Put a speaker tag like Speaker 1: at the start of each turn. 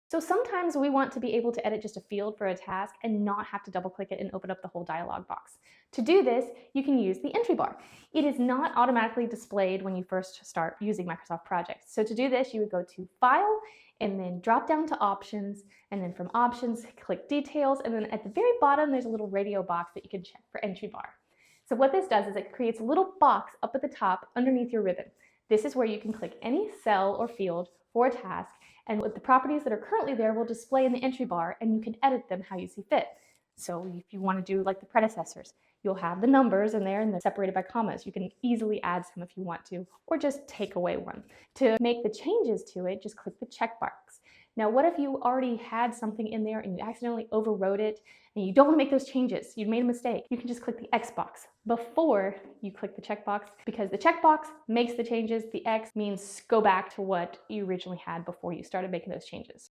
Speaker 1: So sometimes we want to be able to edit just a field for a task and not have to double click it and open up the whole dialog box. To do this, you can use the entry bar. It is not automatically displayed when you first start using Microsoft Project. So to do this, you would go to File and then drop down to Options, and then from Options, click Details, and then at the very bottom, there's a little radio box that you can check for entry bar. So what this does is it creates a little box up at the top underneath your ribbon. This is where you can click any cell or field for a task, and with the properties that are currently there will display in the entry bar, and you can edit them how you see fit. So if you want to do like the predecessors, you'll have the numbers in there and they're separated by commas. You can easily add some if you want to, or just take away one. To make the changes to it, just click the checkbox. Now, what if you already had something in there and you accidentally overwrote it and you don't want to make those changes? You made a mistake. You can just click the X box before you click the checkbox, because the checkbox makes the changes. The X means go back to what you originally had before you started making those changes.